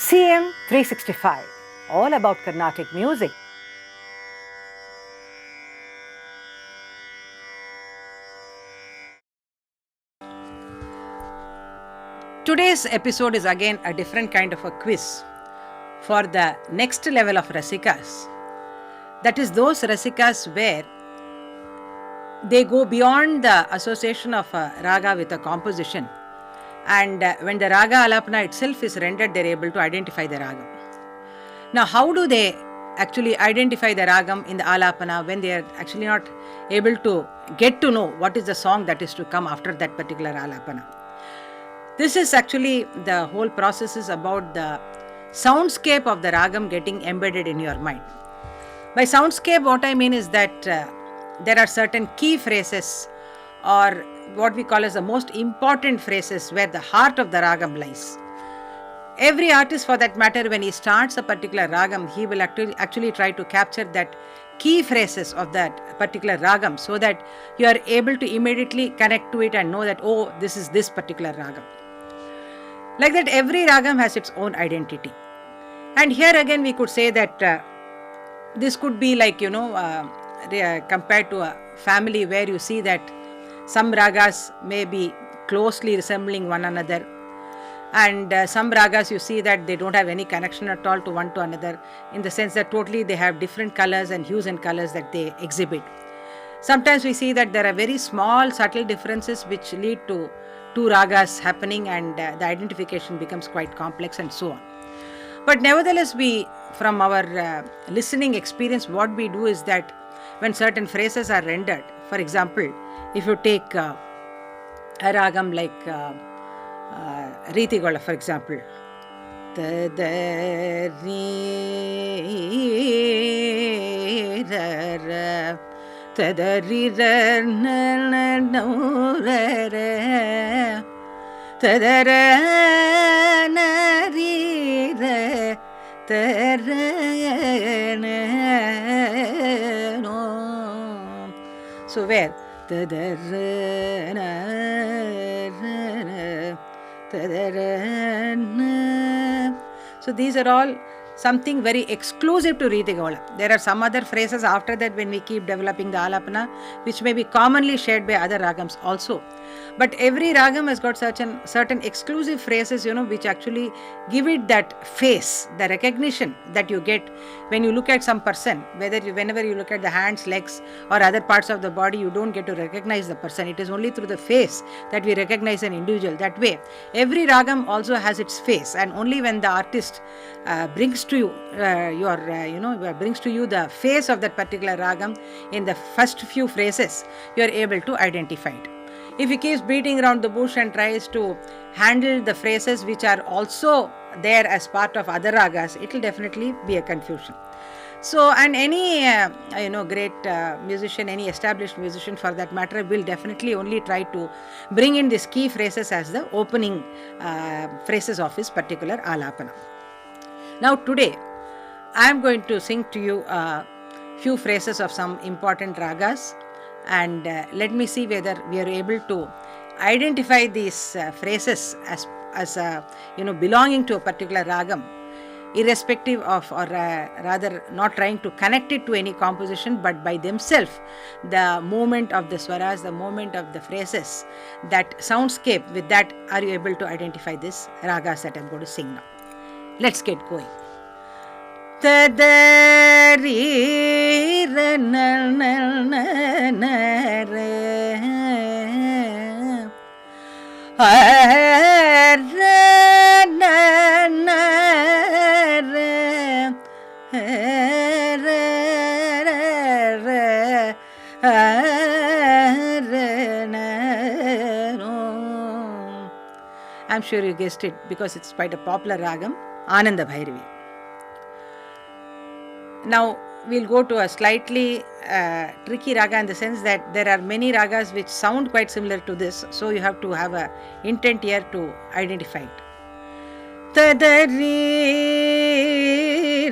CM 365, all about Carnatic music. Today's episode is again a different kind of a quiz for the next level of Rasikas. That is those Rasikas where they go beyond the association of a raga with a composition, and when the raga Alapana itself is rendered, they are able to identify the ragam. Now, how do they actually identify the ragam in the Alapana when they are actually not able to get to know what is the song that is to come after that particular Alapana? This is actually, the whole process is about the soundscape of the ragam getting embedded in your mind. By soundscape, what I mean is that there are certain key phrases, or what we call as the most important phrases, where the heart of the ragam lies. Every artist, for that matter, when he starts a particular ragam, he will actually try to capture that key phrases of that particular ragam, so that you are able to immediately connect to it and know that, oh, this is this particular ragam. Like that, every ragam has its own identity. And here again we could say that this could be like, compared to a family where you see that some ragas may be closely resembling one another, and some ragas you see that they don't have any connection at all to one to another, in the sense that totally they have different colors and hues and colors that they exhibit. Sometimes we see that there are very small subtle differences which lead to two ragas happening, and the identification becomes quite complex and so on. But nevertheless, we, from our listening experience, what we do is that when certain phrases are rendered, for example, if you take a ragam like Ritigola, for example, so where so these are all something very exclusive to Ritigola. There are some other phrases after that when we keep developing the Alapana, which may be commonly shared by other ragams also. But every ragam has got certain exclusive phrases, which actually give it that face, the recognition that you get when you look at some person. Whenever you look at the hands, legs, or other parts of the body, you don't get to recognize the person. It is only through the face that we recognize an individual. That way, every ragam also has its face, and only when the artist brings to you brings to you the face of that particular ragam in the first few phrases, you are able to identify it. If he keeps beating around the bush and tries to handle the phrases which are also there as part of other ragas, it will definitely be a confusion. So, and any great musician, any established musician for that matter, will definitely only try to bring in these key phrases as the opening phrases of his particular Alapana. Now today, I am going to sing to you a few phrases of some important ragas, and let me see whether we are able to identify these phrases as belonging to a particular ragam, irrespective of, or rather not trying to connect it to any composition, but by themselves, the movement of the swaras, the movement of the phrases, that soundscape, with that are you able to identify this ragas that I am going to sing now. Let's get going. I'm sure you guessed it, because it's quite a popular ragam, Ananda Bhairavi. Now we'll go to a slightly tricky raga, in the sense that there are many ragas which sound quite similar to this, so you have to have a intent here to identify it. Tadari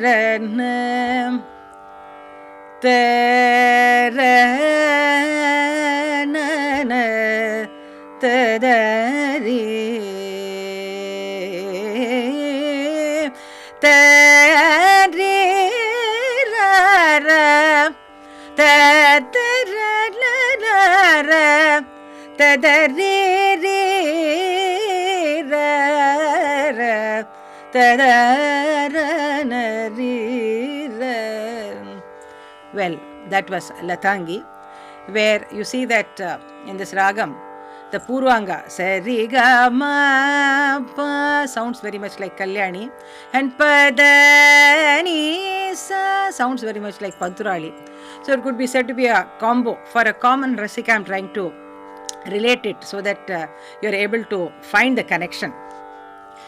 ranam taranana tadari tadari ri ra tadara ri ra. Well, that was Latangi, where you see that in this ragam, the Purvanga, Sariga Ma Pa sounds very much like Kalyani, and Padani Sa sounds very much like Panturali. So it could be said to be a combo. For a common Rasika, I am trying to relate it so that you are able to find the connection.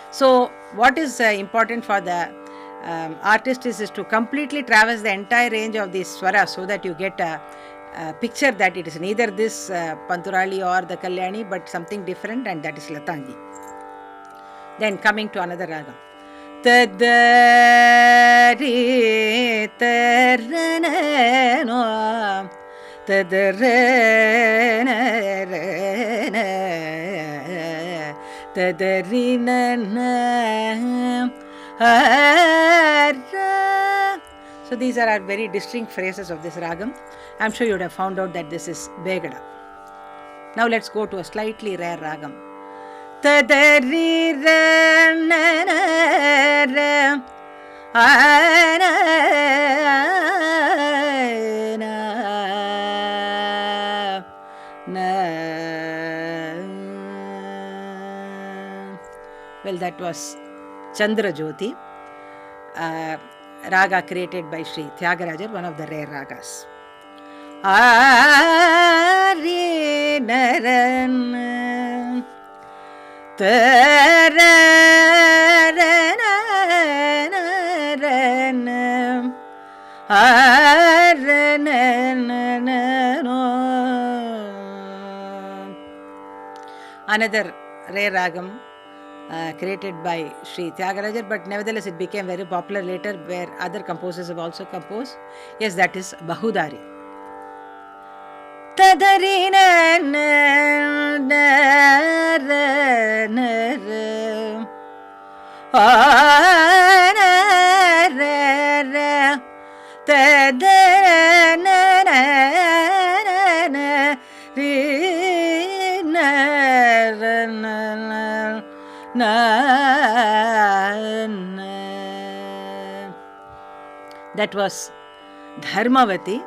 So what is important for the artist is to completely traverse the entire range of these swaras so that you get a picture that it is neither this Panturali or the Kalyani but something different, and that is Latangi. Then coming to another ragam. Tadari tarana tadarana tadarina. So these are our very distinct phrases of this ragam. I am sure you would have found out that this is Begada. Now let's go to a slightly rare ragam. Tadari ra Well, that was Chandra Jyoti, raga created by Sri Tyagarajar, one of the rare ragas. Ari naran another rare ragam created by Sri Tyagarajar, but nevertheless it became very popular later, where other composers have also composed. Yes, that is Bahudari. Tadarina na that was Dharmavati,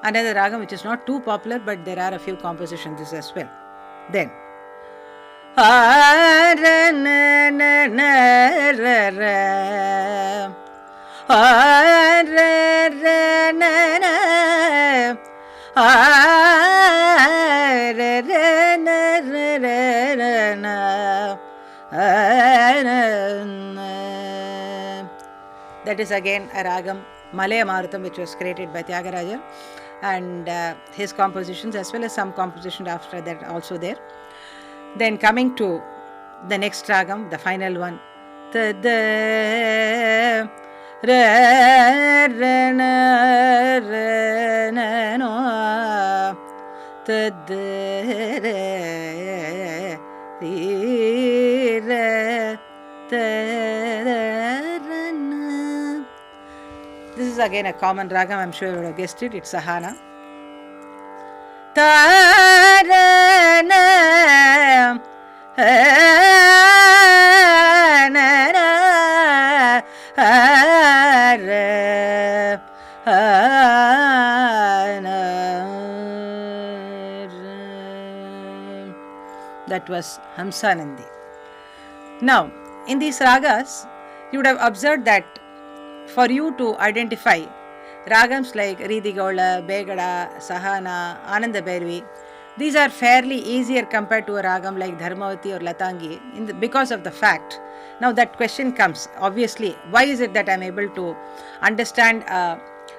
another ragam which is not too popular, but there are a few compositions as well. Then that is again a ragam Malaya Marutam, which was created by Tyagarajar, and his compositions as well as some compositions after that also there. Then coming to the next ragam, the final one, this is again a common ragam, I am sure you would have guessed it, it's Sahana. That was Hamsanandi. Now, in these ragas, you would have observed that for you to identify ragams like Ridigaula, Begada, Sahana, Ananda Bhairavi, these are fairly easier compared to a ragam like Dharmavati or Latangi because of the fact. Now that question comes, obviously, why is it that I am able to understand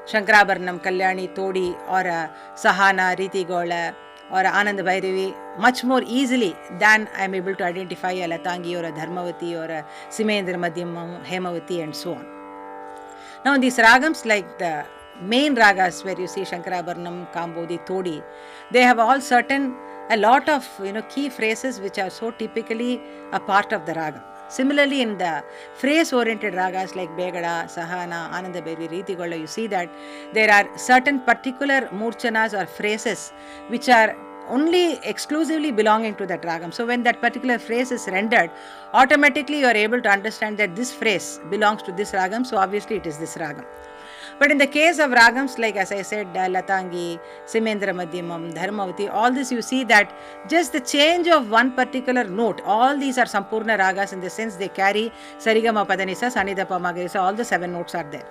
Shankarabharanam, Kalyani, Todi or Sahana, Ridigaula or Ananda Bhairavi much more easily than I am able to identify a Latangi or a Dharmavati or a Simendra Madhyamam, Hemavati and so on. Now these ragams like the main ragas where you see Shankarabharanam, Kambodi, Todi, they have all a lot of key phrases which are so typically a part of the ragam. Similarly, in the phrase-oriented ragas like Begada, Sahana, Ananda Bhairavi, Ridigaula, you see that there are certain particular murchanas or phrases which are only exclusively belonging to that ragam. So when that particular phrase is rendered, automatically you are able to understand that this phrase belongs to this ragam, so obviously it is this ragam. But in the case of ragams, like as I said, Latangi, Simendra Madhyamam, Dharmavati, all this you see that just the change of one particular note, all these are Sampurna ragas in the sense they carry Sarigama Padanisa, Sanidapa Magarisa, all the 7 notes are there.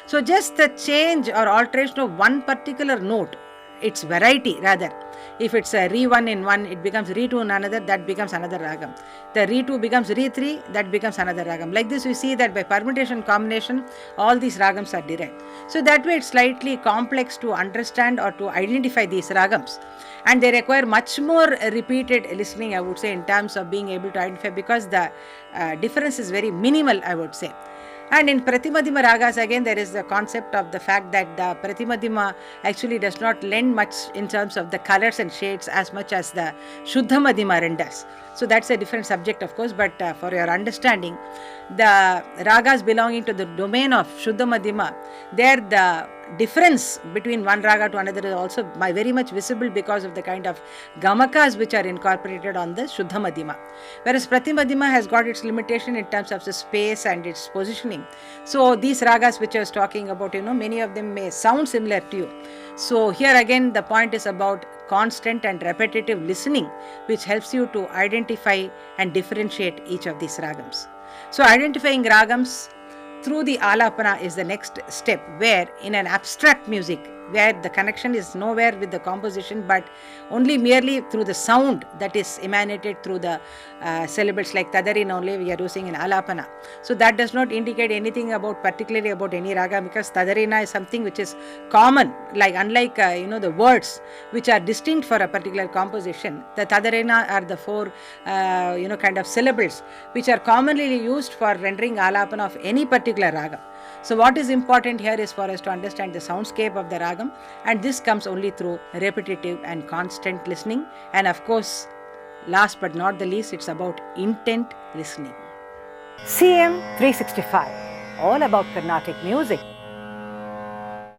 So just the change or alteration of one particular note, its variety rather. If it's a Re1 in one, it becomes Re2 in another, that becomes another ragam. The Re2 becomes Re3, that becomes another ragam. Like this, we see that by permutation combination, all these ragams are derived. So that way, it's slightly complex to understand or to identify these ragams. And they require much more repeated listening, I would say, in terms of being able to identify, because the difference is very minimal, I would say. And in Pratimadhima ragas, again, there is the concept of the fact that the Pratimadhima actually does not lend much in terms of the colors and shades as much as the Shuddha Madhyama renders. So that's a different subject, of course, but for your understanding, the ragas belonging to the domain of Shuddha Madhyama, there the difference between one raga to another is also very much visible because of the kind of gamakas which are incorporated on the Shuddha Madhyama. Whereas Pratimadhyama has got its limitation in terms of the space and its positioning. So these ragas which I was talking about, many of them may sound similar to you. So here again the point is about constant and repetitive listening, which helps you to identify and differentiate each of these ragams. So identifying ragams through the Alapana is the next step, where in an abstract music, where the connection is nowhere with the composition but only merely through the sound that is emanated through the syllables, like Tadarina only we are using in Alapana. So that does not indicate anything about particularly about any raga, because Tadarina is something which is common, like unlike the words which are distinct for a particular composition. The Tadarina are the 4 kind of syllables which are commonly used for rendering Alapana of any particular raga. So what is important here is for us to understand the soundscape of the ragam, and this comes only through repetitive and constant listening. And of course, last but not the least, it's about intent listening. CM 365, all about Carnatic music.